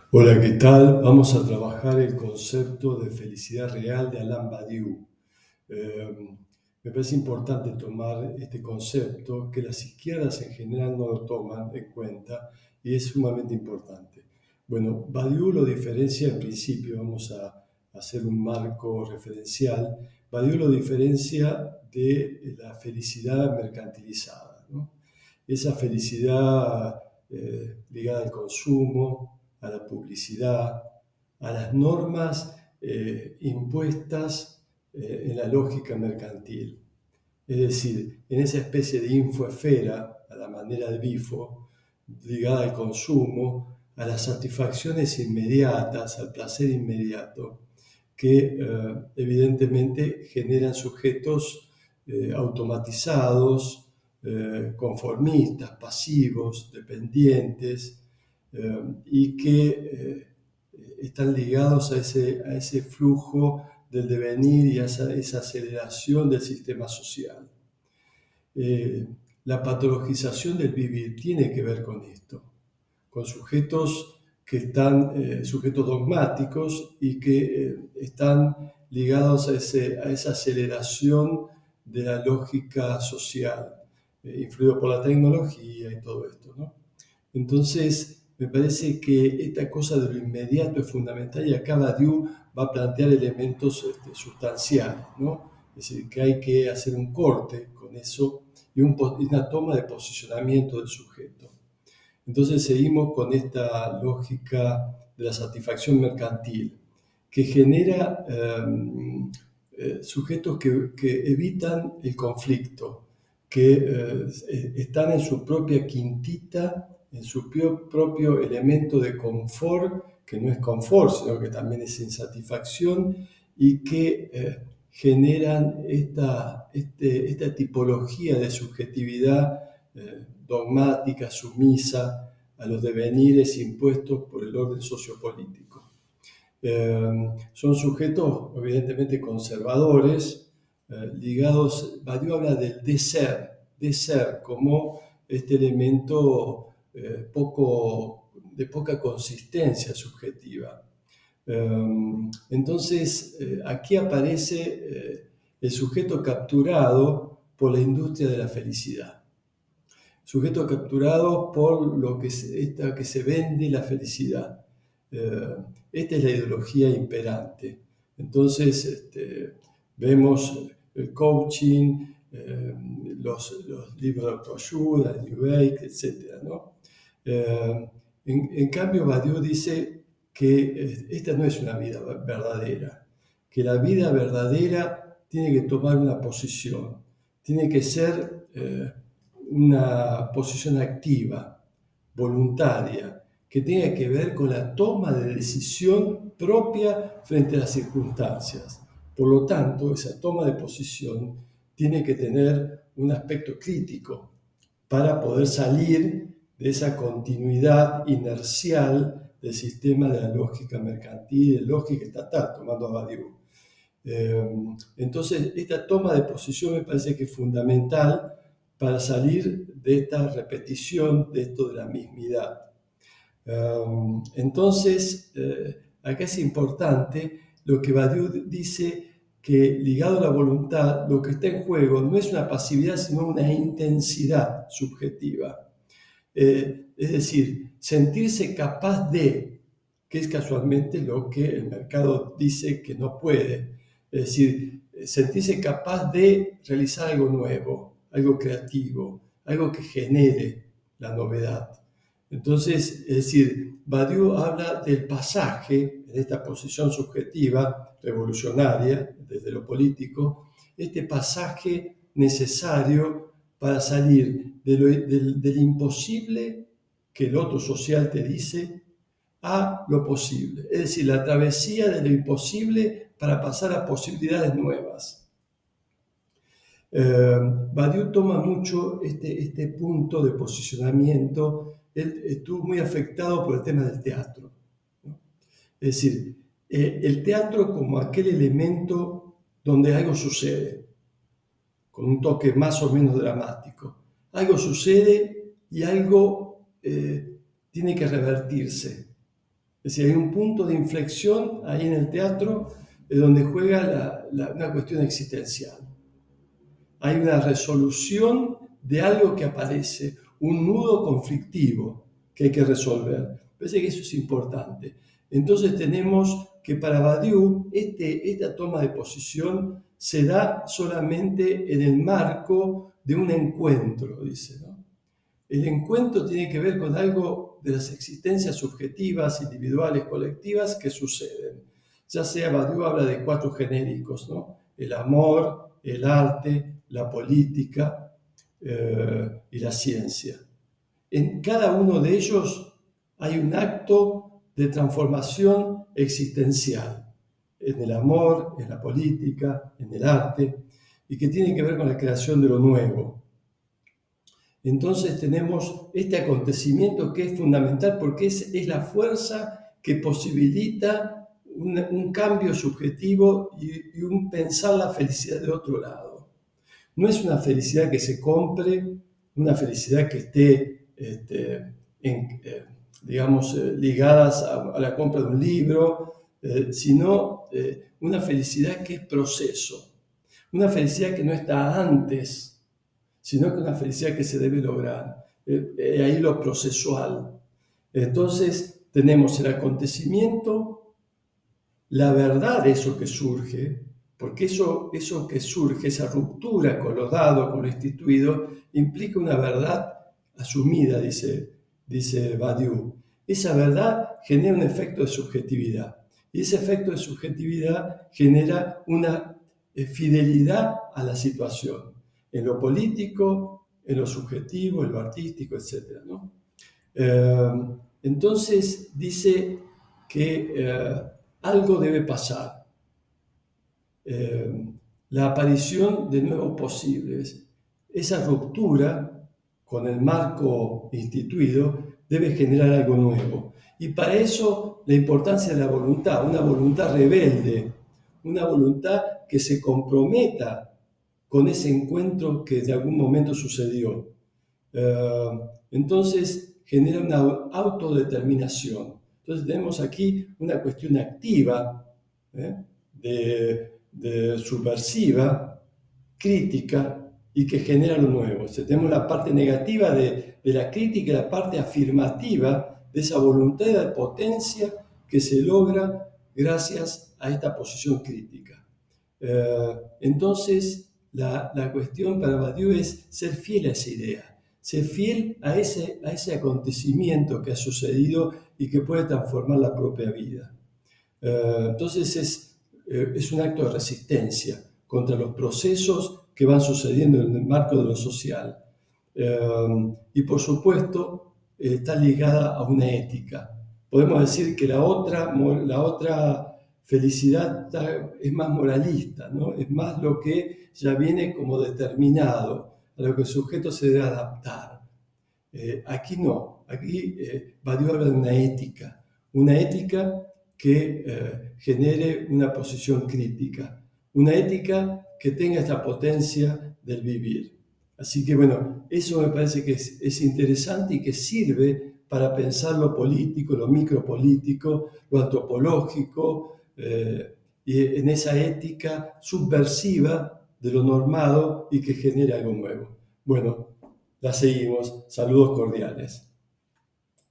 Hola, ¿qué tal? Vamos a trabajar el concepto de felicidad real de Alain Badiou. Me parece importante tomar este concepto que las izquierdas en general no lo toman en cuenta y es sumamente importante. Bueno, Badiou lo diferencia en principio, vamos a hacer un marco referencial. Badiou lo diferencia de la felicidad mercantilizada, ¿no? Esa felicidad ligada al consumo, a la publicidad, a las normas impuestas en la lógica mercantil. Es decir, en esa especie de infoesfera, a la manera de Bifo, ligada al consumo, a las satisfacciones inmediatas, al placer inmediato, que evidentemente generan sujetos automatizados, conformistas, pasivos, dependientes, y que están ligados a ese flujo del devenir y a esa aceleración del sistema social. Eh, la patologización del vivir tiene que ver con esto, con sujetos que están, sujetos dogmáticos y que están ligados a esa aceleración de la lógica social, influido por la tecnología y todo esto, ¿no? Entonces, me parece que esta cosa de lo inmediato es fundamental y acá Badiou va a plantear elementos sustanciales, ¿no? Es decir, que hay que hacer un corte con eso y una toma de posicionamiento del sujeto. Entonces seguimos con esta lógica de la satisfacción mercantil, que genera sujetos que evitan el conflicto, que están en su propia quintita, en su propio elemento de confort, que no es confort, sino que también es insatisfacción, y que generan esta tipología de subjetividad dogmática, sumisa a los devenires impuestos por el orden sociopolítico. Son sujetos evidentemente conservadores, ligados. Badiou habla del de ser como este elemento de poca consistencia subjetiva. Entonces, aquí aparece el sujeto capturado por la industria de la felicidad, sujeto capturado por lo que se vende la felicidad. Esta es la ideología imperante. Entonces, vemos el coaching, los libros de autoayuda, el New Age, etc., ¿no? En cambio, Badiou dice que esta no es una vida verdadera, que la vida verdadera tiene que tomar una posición, tiene que ser una posición activa, voluntaria, que tenga que ver con la toma de decisión propia frente a las circunstancias. Por lo tanto, esa toma de posición tiene que tener un aspecto crítico para poder salir de esa continuidad inercial del sistema de la lógica mercantil, de lógica estatal, tomando a Badiou. Entonces, esta toma de posición me parece que es fundamental para salir de esta repetición de esto de la mismidad. Entonces, acá es importante lo que Badiou dice, que ligado a la voluntad, lo que está en juego no es una pasividad, sino una intensidad subjetiva. Es decir, sentirse capaz de, que es casualmente lo que el mercado dice que no puede. Es decir, sentirse capaz de realizar algo nuevo, algo creativo, algo que genere la novedad. Entonces, es decir, Badiou habla del pasaje, en esta posición subjetiva, revolucionaria, desde lo político, este pasaje necesario para salir del imposible que el otro social te dice a lo posible. Es decir, la travesía de lo imposible para pasar a posibilidades nuevas. Badiou toma mucho este punto de posicionamiento. Él estuvo muy afectado por el tema del teatro, ¿no? Es decir, el teatro como aquel elemento donde algo sucede, con un toque más o menos dramático. Algo sucede y algo tiene que revertirse. Es decir, hay un punto de inflexión ahí en el teatro donde juega una cuestión existencial. Hay una resolución de algo que aparece, un nudo conflictivo que hay que resolver. Parece que eso es importante. Entonces tenemos que para Badiou esta toma de posición se da solamente en el marco de un encuentro, dice, ¿no? El encuentro tiene que ver con algo de las existencias subjetivas, individuales, colectivas que suceden. Ya sea Badiou habla de 4 genéricos, ¿no? El amor, el arte, la política y la ciencia. En cada uno de ellos hay un acto de transformación existencial, en el amor, en la política, en el arte, y que tiene que ver con la creación de lo nuevo. Entonces tenemos este acontecimiento que es fundamental porque es la fuerza que posibilita un cambio subjetivo y un pensar la felicidad de otro lado. No es una felicidad que se compre, una felicidad que esté, ligadas a la compra de un libro, sino una felicidad que es proceso, una felicidad que no está antes, sino que una felicidad que se debe lograr. Ahí lo procesual. Entonces tenemos el acontecimiento, la verdad de eso que surge, porque eso que surge, esa ruptura con lo dado, con lo instituido, implica una verdad asumida, dice Badiou. Esa verdad genera un efecto de subjetividad. Y ese efecto de subjetividad genera una fidelidad a la situación, en lo político, en lo subjetivo, en lo artístico, etc., ¿no? Entonces dice que algo debe pasar. La aparición de nuevos posibles. Esa ruptura con el marco instituido debe generar algo nuevo. Y para eso la importancia de la voluntad, una voluntad rebelde, una voluntad que se comprometa con ese encuentro que de algún momento sucedió. Entonces genera una autodeterminación. Entonces tenemos aquí una cuestión activa, de subversiva, crítica y que genera lo nuevo. O sea, tenemos la parte negativa de la crítica y la parte afirmativa de esa voluntad de potencia que se logra gracias a esta posición crítica. Entonces, la cuestión para Badiou es ser fiel a esa idea, ser fiel a ese acontecimiento que ha sucedido y que puede transformar la propia vida. Entonces es un acto de resistencia contra los procesos que van sucediendo en el marco de lo social. Y por supuesto está ligada a una ética. Podemos decir que la otra felicidad es más moralista, ¿no? Es más lo que ya viene como determinado, a lo que el sujeto se debe adaptar. Aquí no, aquí Badiou habla de una ética que genere una posición crítica, una ética que tenga esta potencia del vivir. Así que bueno, eso me parece que es interesante y que sirve para pensar lo político, lo micropolítico, lo antropológico, y en esa ética subversiva de lo normado y que genera algo nuevo. Bueno, la seguimos. Saludos cordiales.